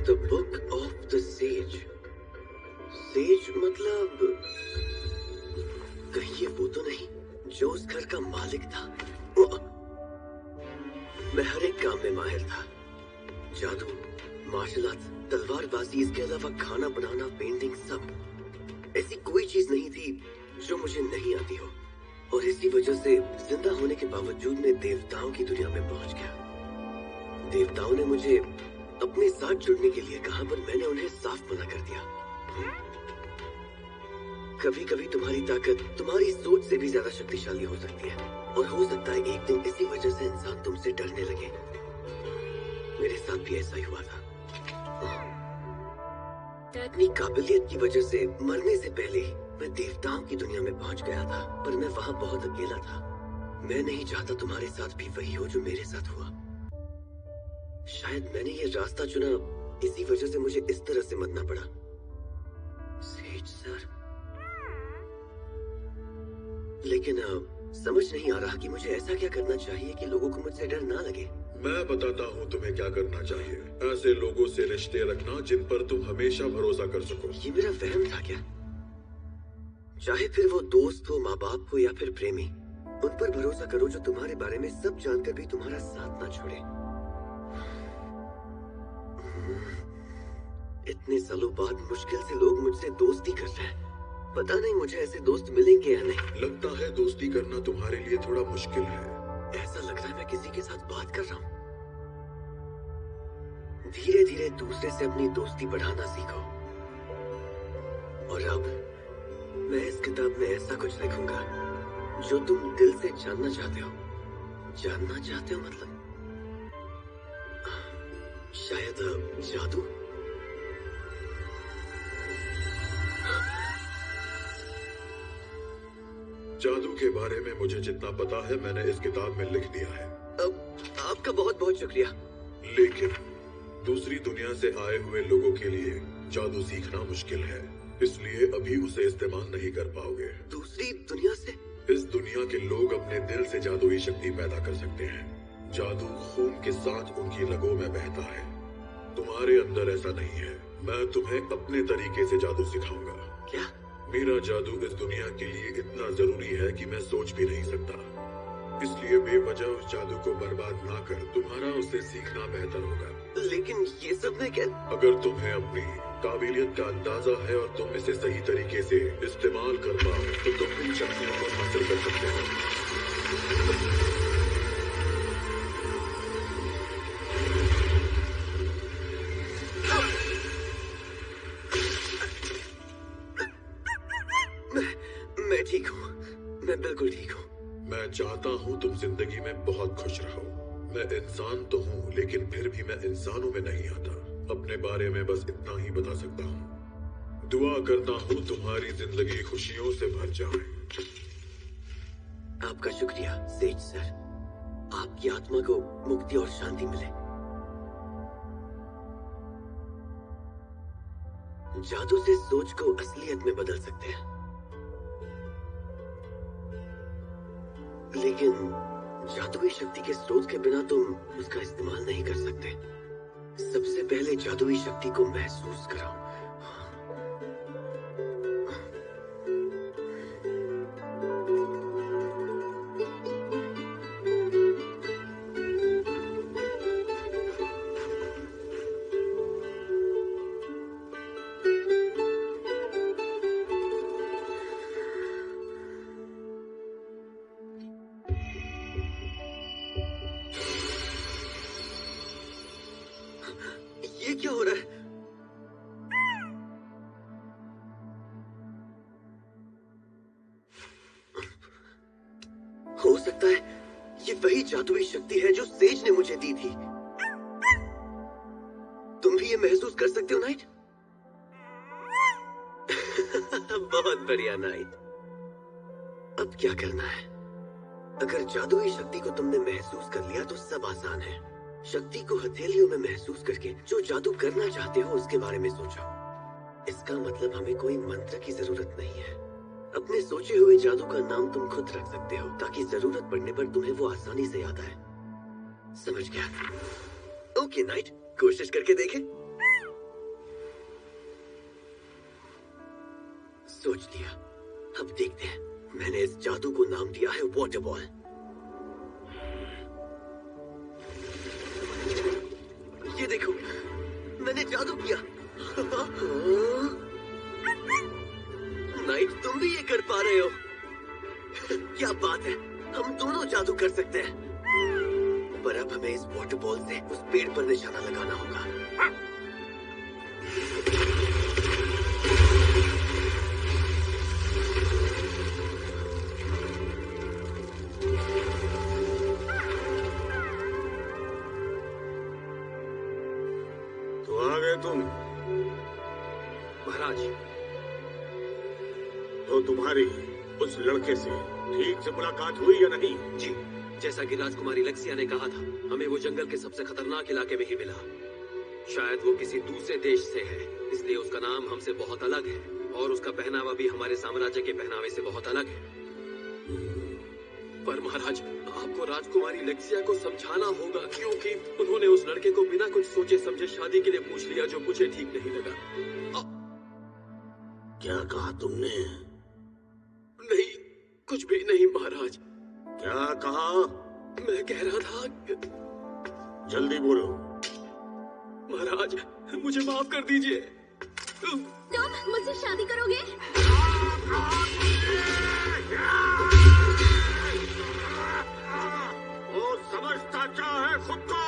The book of the sage. Says मतलब कहीं ये वो तो नहीं जो उस घर का मालिक था? मैं हर एक काम में माहिर था। जादू, मार्शल आर्ट्स, तलवारबाजी, इसके अलावा खाना बनाना, पेंटिंग, सब। ऐसी कोई चीज नहीं थी जो मुझे नहीं आती हो। और इसी वजह से जिंदा होने के बावजूद मैं देवताओं की दुनिया में पहुंच गया। देवताओं ने मुझे अपने साथ जुड़ने के लिए कहा, पर मैंने उन्हें साफ मना कर दिया। कभी कभी तुम्हारी ताकत तुम्हारी सोच से भी ज्यादा शक्तिशाली हो सकती है, और हो सकता है एक दिन इसी वजह से इंसान तुमसे डरने लगे। मेरे साथ भी ऐसा ही हुआ था। अपनी काबिलियत की वजह से मरने से पहले ही मैं देवताओं की दुनिया में पहुंच गया था, पर मैं वहां बहुत अकेला था। मैं नहीं चाहता तुम्हारे साथ भी वही हो जो मेरे साथ हुआ। शायद मैंने ये रास्ता चुना, इसी वजह से मुझे इस तरह से मरना पड़ा। सेज सर, लेकिन समझ नहीं आ रहा कि मुझे ऐसा क्या करना चाहिए कि लोगों को मुझसे डर ना लगे। मैं बताता हूँ तुम्हें क्या करना चाहिए। ऐसे लोगों से रिश्ते रखना जिन पर तुम हमेशा भरोसा कर सको। ये मेरा वहम था क्या? चाहे फिर वो दोस्त हो, माँ बाप हो या फिर प्रेमी, उन पर भरोसा करो जो तुम्हारे बारे में सब जानकर भी तुम्हारा साथ ना छोड़े। इतने सालों बाद मुश्किल से लोग मुझसे दोस्ती कर रहे हैं। पता नहीं मुझे ऐसे दोस्त मिलेंगे या नहीं। लगता है दोस्ती करना तुम्हारे लिए थोड़ा मुश्किल है। ऐसा लग रहा है मैं किसी के साथ बात कर रहा हूँ। धीरे धीरे दूसरे से अपनी दोस्ती बढ़ाना सीखो। और अब मैं इस किताब में ऐसा कुछ लिखूंगा जो तुम दिल से जानना चाहते हो। जानना चाहते हो मतलब शायद जादू। जादू के बारे में मुझे जितना पता है मैंने इस किताब में लिख दिया है। आपका बहुत बहुत शुक्रिया। लेकिन दूसरी दुनिया से आए हुए लोगों के लिए जादू सीखना मुश्किल है, इसलिए अभी उसे इस्तेमाल नहीं कर पाओगे। दूसरी दुनिया से? इस दुनिया के लोग अपने दिल से जादुई शक्ति पैदा कर सकते हैं। जादू खून के साथ उनकी रगों में बहता है। तुम्हारे अंदर ऐसा नहीं है। मैं तुम्हें अपने तरीके से जादू सिखाऊंगा। क्या? मेरा जादू इस दुनिया के लिए इतना जरूरी है कि मैं सोच भी नहीं सकता। इसलिए बेवजह उस जादू को बर्बाद ना कर तुम्हारा उसे सीखना बेहतर होगा। लेकिन ये सब मैं क्या? अगर तुम्हें अपनी काबिलियत का अंदाजा है और तुम इसे सही तरीके से इस्तेमाल कर पाओ तो तुम इन शक्तियों को हासिल कर सकते हो। मैं ठीक हूँ। मैं बिल्कुल ठीक हूँ। मैं चाहता हूँ तुम जिंदगी में बहुत खुश रहो। मैं इंसान तो हूँ, लेकिन फिर भी मैं इंसानों में नहीं आता। अपने बारे में बस इतना ही बता सकता हूँ। दुआ करता हूँ तुम्हारी जिंदगी खुशियों से भर जाए। आपका शुक्रिया सेज सर। आपकी आत्मा को मुक्ति और शांति मिले। जादू से सोच को असलियत में बदल सकते हैं, लेकिन जादुई शक्ति के स्रोत के बिना तुम उसका इस्तेमाल नहीं कर सकते। सबसे पहले जादुई शक्ति को महसूस कराओ। ये क्या हो रहा है? हो सकता है ये वही जादुई शक्ति है जो सेज ने मुझे दी थी। तुम भी ये महसूस कर सकते हो नाइट? बहुत बढ़िया नाइट। अब क्या करना है? अगर जादुई शक्ति को तुमने महसूस कर लिया तो सब आसान है। शक्ति को हथेलियों में महसूस करके जो जादू करना चाहते हो उसके बारे में सोचो। इसका मतलब हमें कोई मंत्र की जरूरत नहीं है। अपने सोचे हुए जादू का नाम तुम खुद रख सकते हो ताकि जरूरत पड़ने पर तुम्हें वो आसानी से याद आए। समझ गया? ओके नाइट, कोशिश करके देखें। सोच लिया, अब देखते हैं। मैंने इस जादू को नाम दिया है वाटर बॉल। ये देखो, मैंने जादू किया। नाइट, तुम भी ये कर पा रहे हो। क्या बात है, हम दोनों जादू कर सकते हैं। पर अब हमें इस वाटर बॉल से उस पेड़ पर निशाना लगाना होगा। तो आ गए तुम महाराज। तो तुम्हारी उस लड़के से ठीक से मुलाकात हुई या नहीं? जी, जैसा कि राजकुमारी लेक्सिया ने कहा था, हमें वो जंगल के सबसे खतरनाक इलाके में ही मिला। शायद वो किसी दूसरे देश से है, इसलिए उसका नाम हमसे बहुत अलग है और उसका पहनावा भी हमारे साम्राज्य के पहनावे से बहुत अलग है। पर महाराज, आपको राजकुमारी लेक्सिया को समझाना होगा, क्योंकि उन्होंने उस लड़के को बिना कुछ सोचे समझे शादी के लिए पूछ लिया, जो मुझे ठीक नहीं लगा। क्या कहा तुमने? नहीं, कुछ भी नहीं महाराज। क्या कहा? मैं कह रहा था जल्दी बोलो। महाराज, मुझे माफ कर दीजिए। तुम मुझसे शादी करोगे? वो समझता क्या है खुद को?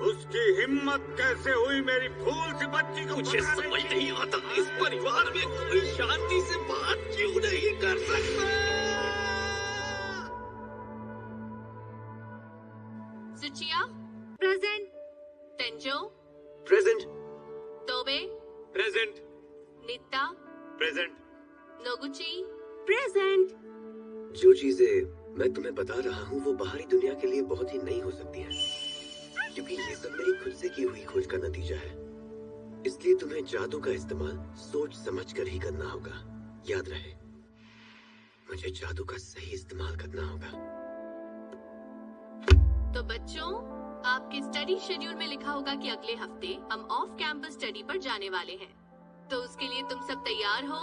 उसकी हिम्मत कैसे हुई मेरी फूल सी बच्ची को? मुझे समझ नहीं आता, इस परिवार में कोई शांति से बात क्यों नहीं कर सकता? Tsuchiya present, Tenjo present. Tobe present. Nitta present. Noguchi present. जो चीजें मैं तुम्हें बता रहा हूँ वो बाहरी दुनिया के लिए बहुत ही नई हो सकती हैं, क्योंकि ये सब मेरी खुद से की हुई खोज का नतीजा है। इसलिए तुम्हें जादू का इस्तेमाल सोच समझ कर ही करना होगा। याद रहे, मुझे जादू का सही इस्तेमाल करना होगा। तो बच्चों, आपके स्टडी शेड्यूल में लिखा होगा कि अगले हफ्ते हम ऑफ कैंपस स्टडी पर जाने वाले हैं। तो उसके लिए तुम सब तैयार हो?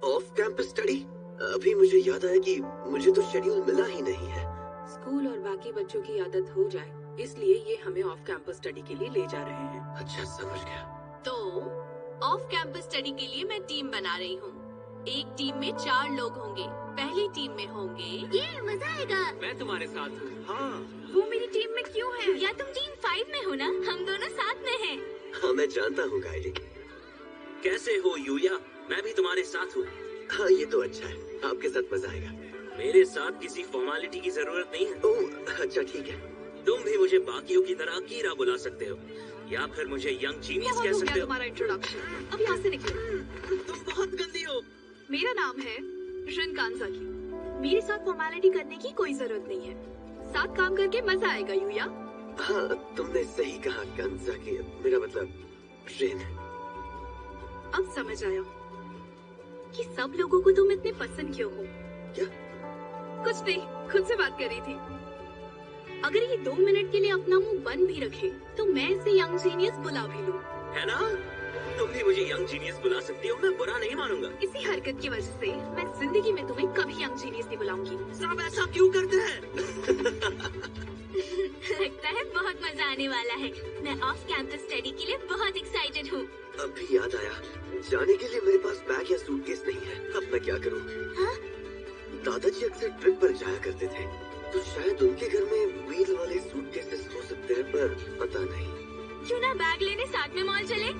Off campus study? अभी मुझे याद आया कि मुझे तो शेड्यूल मिला ही नहीं है। स्कूल और बाकी बच्चों की आदत हो जाए, इसलिए ये हमें ऑफ कैंपस स्टडी के लिए ले जा रहे हैं। अच्छा, समझ गया। तो ऑफ कैंपस स्टडी के लिए मैं टीम बना रही हूँ। एक टीम में 4 लोग होंगे। पहली टीम में होंगे, ये मजा आएगा, मैं तुम्हारे साथ हूँ। हाँ। वो मेरी टीम में क्यों है? या तुम टीम 5 में हो ना? हम दोनों साथ में हैं। हाँ, मैं जानता हूँ गाइडी। कैसे हो यूया? मैं भी तुम्हारे साथ हूँ। हाँ, ये तो अच्छा है, आपके साथ मजा आएगा। मेरे साथ किसी फॉर्मेलिटी की जरूरत नहीं है। ओह, अच्छा ठीक है। तुम भी मुझे बाकियों की तरह कीरा बुला सकते हो, या फिर मुझे यंग जीनियस कह सकते हो। तुम्हारा इंट्रोडक्शन, अब यहाँ से निकलो। तुम बहुत गंदी हो। मेरा नाम है रिन कांजाकी। मेरे साथ फॉर्मेलिटी करने की कोई जरूरत नहीं है। साथ काम करके मजा आएगा यूया। हाँ, तुमने सही कहा कांजाकी, मेरा मतलब रिन। अब समझ आया कि सब लोगों को तुम इतने पसंद क्यों हो। क्या? कुछ नहीं, खुद से बात कर रही थी। अगर ये 2 मिनट के लिए अपना मुंह बंद भी रखे तो मैं इसे यंग जीनियस बुला भी लूं। है ना? तुम भी मुझे यंग जीनियस बुला सकती हो, मैं बुरा नहीं मानूंगा। इसी हरकत की वजह से मैं जिंदगी में तुम्हें कभी यंग जीनियस नहीं बुलाऊंगी। सब ऐसा क्यों करते हैं? लगता है बहुत मजा आने वाला है। मैं ऑफ कैंपस स्टडी के लिए बहुत एक्साइटेड हूँ। अभी याद आया, जाने के लिए मेरे पास बैग या सूटकेस नहीं है। अब मैं क्या करूँ? हाँ? दादाजी अक्सर ट्रिप पर जाया करते थे, तो शायद उनके घर में व्हील वाले सूटकेसेस हो सकते हैं, पर पता नहीं। क्यों ना बैग लेने साथ में मॉल चले?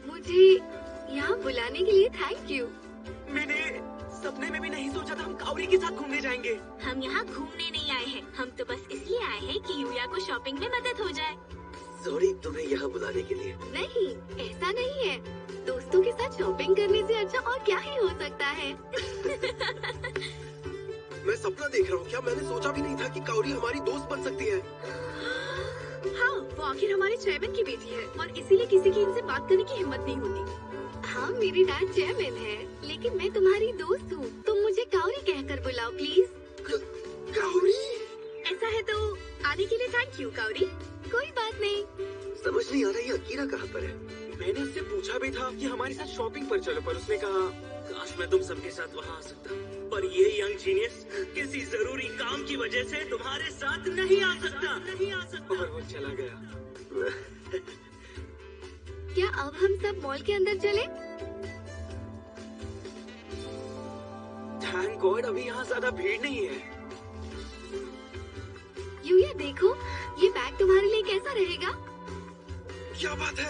मुझे यहाँ बुलाने के लिए थैंक यू। मैंने सपने में भी नहीं सोचा था हम काउरी के साथ घूमने जाएंगे। हम यहाँ घूमने नहीं आए हैं, हम तो बस इसलिए आए हैं कि यूया को शॉपिंग में मदद हो जाए। सॉरी तुम्हें यहाँ बुलाने के लिए। नहीं, ऐसा नहीं है। दोस्तों के साथ शॉपिंग करने से अच्छा और क्या ही हो सकता है। मैं सपना देख रहा हूँ क्या? मैंने सोचा भी नहीं था कि काउरी हमारी दोस्त बन सकती है। हाँ, वो आखिर हमारे चेयरमैन की बेटी है और इसीलिए किसी की इनसे बात करने की हिम्मत नहीं होती। हाँ, मेरी डैड चेयरमैन है, लेकिन मैं तुम्हारी दोस्त हूँ। तुम मुझे काउरी क्यों काउरी? कोई बात नहीं। समझ नहीं आ रहा ये अकीरा कहाँ पर है। मैंने उससे पूछा भी था कि हमारे साथ शॉपिंग पर चलो, पर उसने कहा काश मैं तुम सबके साथ वहाँ आ सकता, पर ये यंग जीनियस किसी जरूरी काम की वजह से तुम्हारे साथ नहीं आ सकता। और वो चला गया। क्या अब हम सब मॉल के अंदर चले? थैंक गॉड अभी यहाँ ज्यादा भीड़ नहीं है। यूया देखो, ये बैग तुम्हारे लिए कैसा रहेगा? क्या बात है,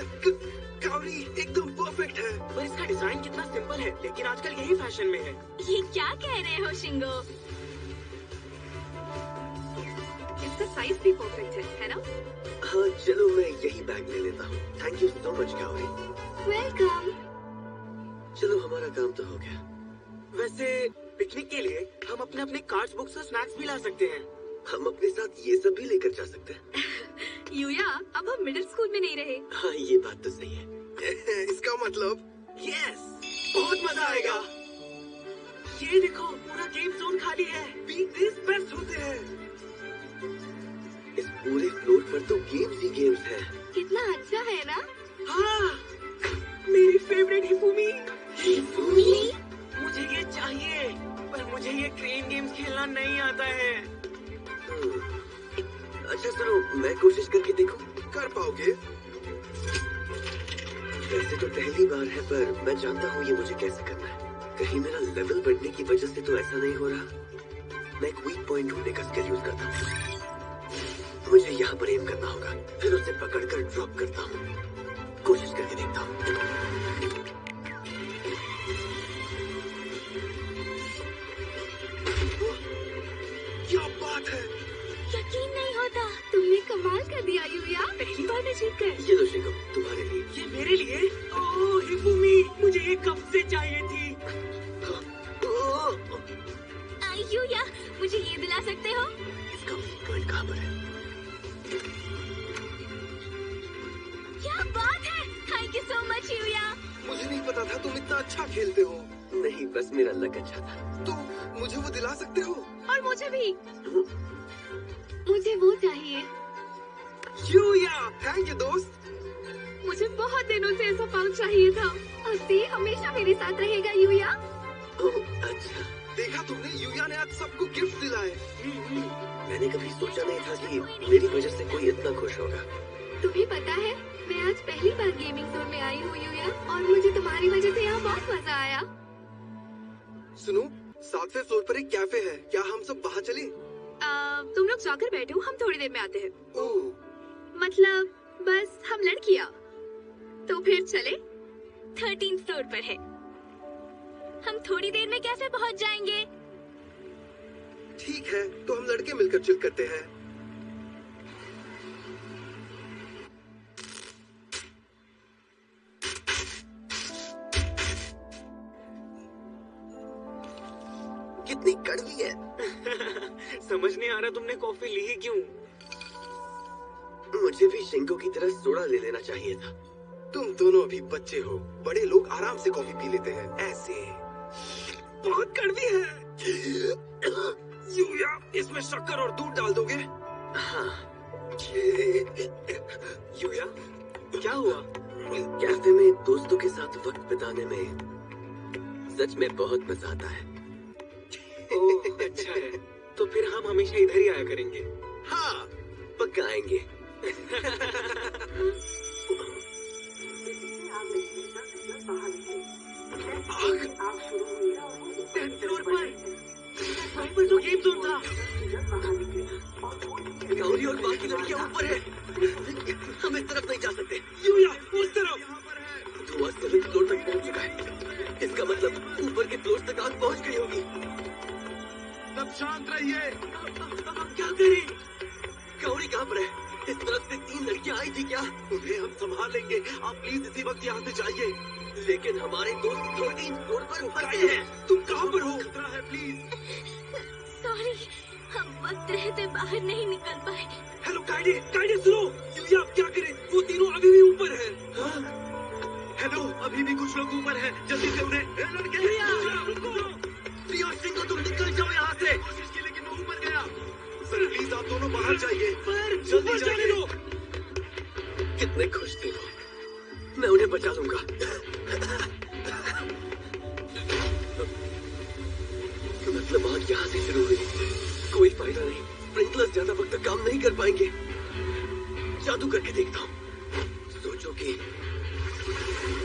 काउरी एकदम परफेक्ट है। पर इसका डिजाइन कितना सिंपल है, लेकिन आजकल यही फैशन में है। ये क्या कह रहे हो शिंगो? इसका साइज भी परफेक्ट है ना? हाँ चलो मैं यही बैग ले लेता हूँ। Thank you so much Kauri. Welcome. चलो हमारा काम तो हो गया। वैसे पिकनिक के लिए हम अपने अपने कार्ड्स, बुक्स और स्नैक्स भी ला सकते हैं। हम अपने साथ ये सब भी लेकर जा सकते हैं। यूया, अब हम मिडिल स्कूल में नहीं रहे। हाँ ये बात तो सही है। इसका मतलब यस, बहुत मजा आएगा। ये देखो, पूरा गेम जोन खाली है। वीकडेज बेस्ट होते हैं। इस पूरे फ्लोर पर तो गेम्स ही गेम्स हैं। कितना अच्छा है ना? हाँ, मेरी फेवरेट हिफुमी। हिफुमी? मुझे ये चाहिए, पर मुझे ये क्रेन गेम्स खेलना नहीं आता है। अच्छा सुनो, मैं कोशिश करके देखूं। कर पाओगे? वैसे तो पहली बार है, पर मैं जानता हूँ ये मुझे कैसे करना है। कहीं मेरा लेवल बढ़ने की वजह से तो ऐसा नहीं हो रहा। मैं एक वीक पॉइंट ढूंढने का स्किल यूज करता हूँ। मुझे यहाँ पर एम करना होगा, फिर उसे पकड़कर ड्रॉप करता हूँ। कोशिश करके देखता हूँ। क्या बात है, यकीन नहीं होता, तुमने कमाल कर दिया यूया। पहली बार में जीत गए। ये लो शिंगो, तुम्हारे लिए। ये मेरे लिए? ओह हिफुमी, मुझे ये कब से चाहिए थी। यूया, मुझे ये दिला सकते हो? इसका वीक पॉइंट कहाँ पर है? क्या बात है, थैंक यू सो मच यूया। मुझे नहीं पता था तुम इतना अच्छा खेलते हो। नहीं, बस मेरा लक अच्छा था। तो मुझे वो दिला सकते हो? और मुझे भी। मुझे वो चाहिए। यूया, थैंक यू दोस्त। मुझे बहुत दिनों से ऐसा पाउच चाहिए था। अब ये हमेशा मेरे साथ रहेगा यूया। ओह अच्छा। देखा तुमने, यूया ने आज सबको गिफ्ट दिलाए। मैंने कभी सोचा नहीं था कि मेरी वजह से कोई इतना खुश होगा। तुम्हें पता है, मैं आज पहली बार गेमिंग जोन में आई हूँ यूया, और मुझे तुम्हारी वजह से यहाँ बहुत मजा आया। सुनो, 7वें फ्लोर पर एक कैफे है, क्या हम सब वहाँ चले? तुम लोग जाकर बैठो, हम थोड़ी देर में आते हैं। ओह मतलब बस हम लड़कियाँ। तो फिर चले? 13th फ्लोर पर है। हम थोड़ी देर में कैफे पहुँच जाएंगे। ठीक है, तो हम लड़के मिलकर चिल करते हैं। कितनी कड़वी है। समझ नहीं आ रहा तुमने कॉफी ली ही क्यों? मुझे भी शिंगो की तरह सोडा ले लेना चाहिए था। तुम दोनों अभी बच्चे हो, बड़े लोग आराम से कॉफी पी लेते हैं। ऐसे बहुत कड़वी है। यूया, इसमें शक्कर और दूध डाल दोगे? हाँ। यूया, क्या हुआ? कैफे में दोस्तों के साथ वक्त बिताने में सच में बहुत मजा आता है। ओह अच्छा है, तो फिर हम हमेशा इधर ही आया करेंगे। हाँ पक्का आएंगे। वहीं पर तो गेम जोन था। गौरी और बाकी लड़कियां ऊपर है। हम इस तरफ नहीं जा सकते। यूया, उस तरफ। धुआं 7th फ्लोर तक पहुंच चुका है। इसका मतलब ऊपर के फ्लोर तक आग पहुंच गई होगी। सब शांत रहिए। अब क्या करें? गौरी कहाँ पर है? इस तरफ से 3 लड़कियां आई थी क्या? उन्हें हम संभाल लेंगे, आप प्लीज इसी वक्त यहाँ से जाइए। लेकिन हमारे दोस्त 13th फ्लोर पर फंसे हैं। तुम कहाँ पर हो? खतरा है, प्लीज। सॉरी, हम वक्त रहते बाहर नहीं निकल पाए। हेलो काइडे, काइडे सुनो। यूया, आप क्या करें? वो तीनों अभी भी ऊपर है। हेलो, अभी भी कुछ लोग ऊपर हैं, जल्दी से उन्हें। प्रियो सिंह, तुम निकल जाओ यहाँ से। कोशिश की लेकिन वो ऊपर गया। सर प्लीज आप दोनों बाहर जाइए। पर जल्दी जाने दो। कितने खुश थे वो, मैं उन्हें बचा लूंगा। मतलब आग यहाँ से शुरू हुई, कोई फायदा नहीं, स्प्रिंकलर्स ज्यादा वक्त तक काम नहीं कर पाएंगे। जादू करके देखता हूँ। सोचो कि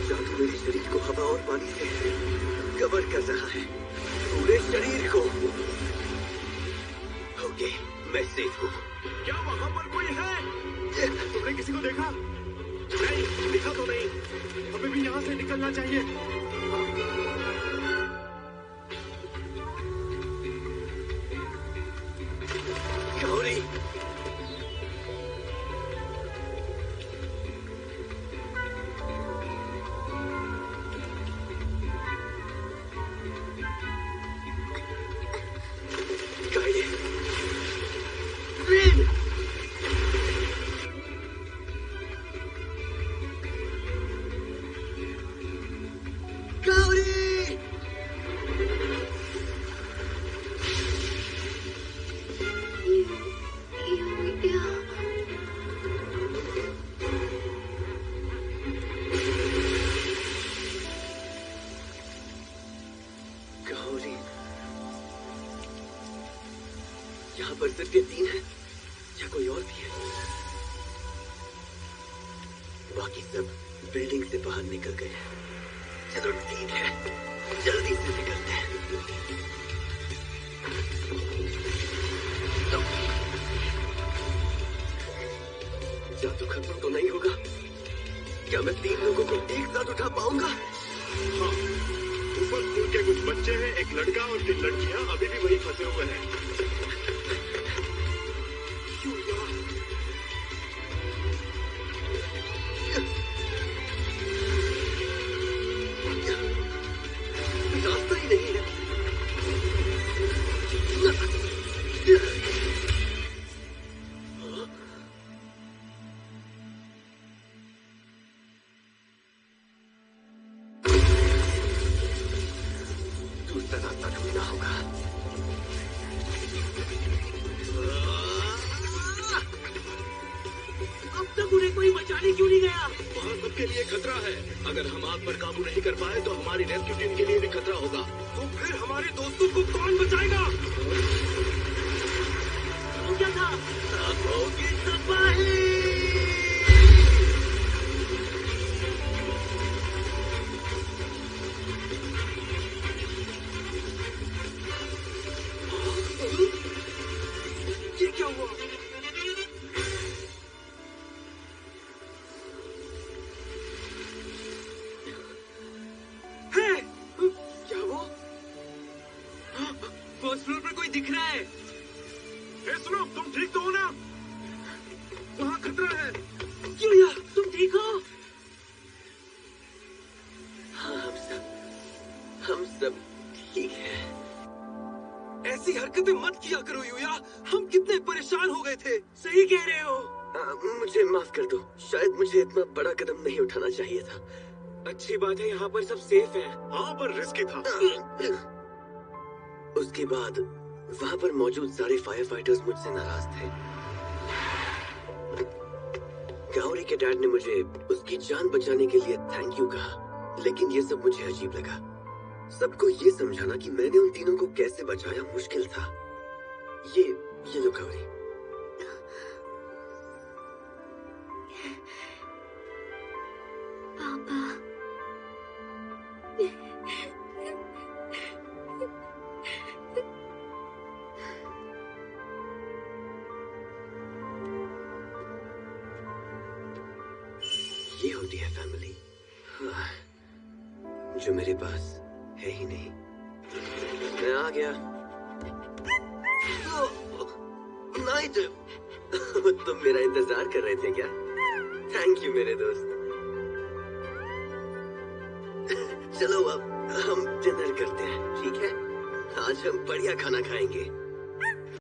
जादू मेरे शरीर को हवा और पानी से कवर कर रहा है, पूरे शरीर को। ओके, मैं सेफ हूँ। क्या वहाँ पर कोई है? तुमने किसी को देखा? नहीं, दिखा तो नहीं। हमें भी यहाँ से निकलना चाहिए। गौरी, गाइड, रेड, गौरी, गौरी, यहाँ पर सिर्फ ये 3 है या कोई और भी है? बाकी सब बिल्डिंग से बाहर निकल गए हैं। चलो ठीक है, जल्दी से निकलते हैं। जादू खत्म तो नहीं होगा? क्या मैं 3 लोगों को एक साथ उठा पाऊंगा? हाँ, ऊपर स्कूल के कुछ बच्चे हैं, एक लड़का और 3 लड़कियां अभी भी वहीं फंसे हुए हैं। रास्ता ही नहीं है। दूसरा रास्ता ढूंढना होगा। अब तक उन्हें कोई बचाने क्यों नहीं गया? वहाँ सबके लिए खतरा है। अगर हम आग पर काबू नहीं कर पाए तो हमारी रेस्क्यू टीम के लिए भी खतरा होगा। तो फिर हमारे दोस्तों को कौन बचाएगा? वो क्या था? अब होगी तबाही। ये क्या हुआ? है? क्या वो? फर्स्ट फ्लोर पर कोई दिख रहा है। सुनो, तुम ठीक तो हो ना? वहाँ खतरा है। क्यों यार, तुम ठीक हो? हाँ, हम सब ठीक है। ऐसी हरकतें मत किया करो यूया, हम कितने परेशान हो गए थे। सही कह रहे हो। मुझे माफ कर दो, शायद मुझे इतना बड़ा कदम नहीं उठाना चाहिए था। अच्छी बात है, यहाँ पर सब सेफ है। हाँ, पर रिस्की था। उसके बाद वहाँ पर मौजूद सारे फायर फाइटर्स मुझसे नाराज थे। गौरी के डैड ने मुझे उसकी जान बचाने के लिए थैंक यू कहा, लेकिन ये सब मुझे अजीब लगा। सबको ये समझाना कि मैंने उन तीनों को कैसे बचाया मुश्किल था। ये लो गौरी। पापा, ये होती है फैमिली, जो मेरे पास है ही नहीं। मैं आ गया। नाइट, तुम मेरा इंतजार कर रहे थे क्या? थैंक यू मेरे दोस्त। चलो अब हम डिनर करते हैं, ठीक है? आज हम बढ़िया खाना खाएंगे।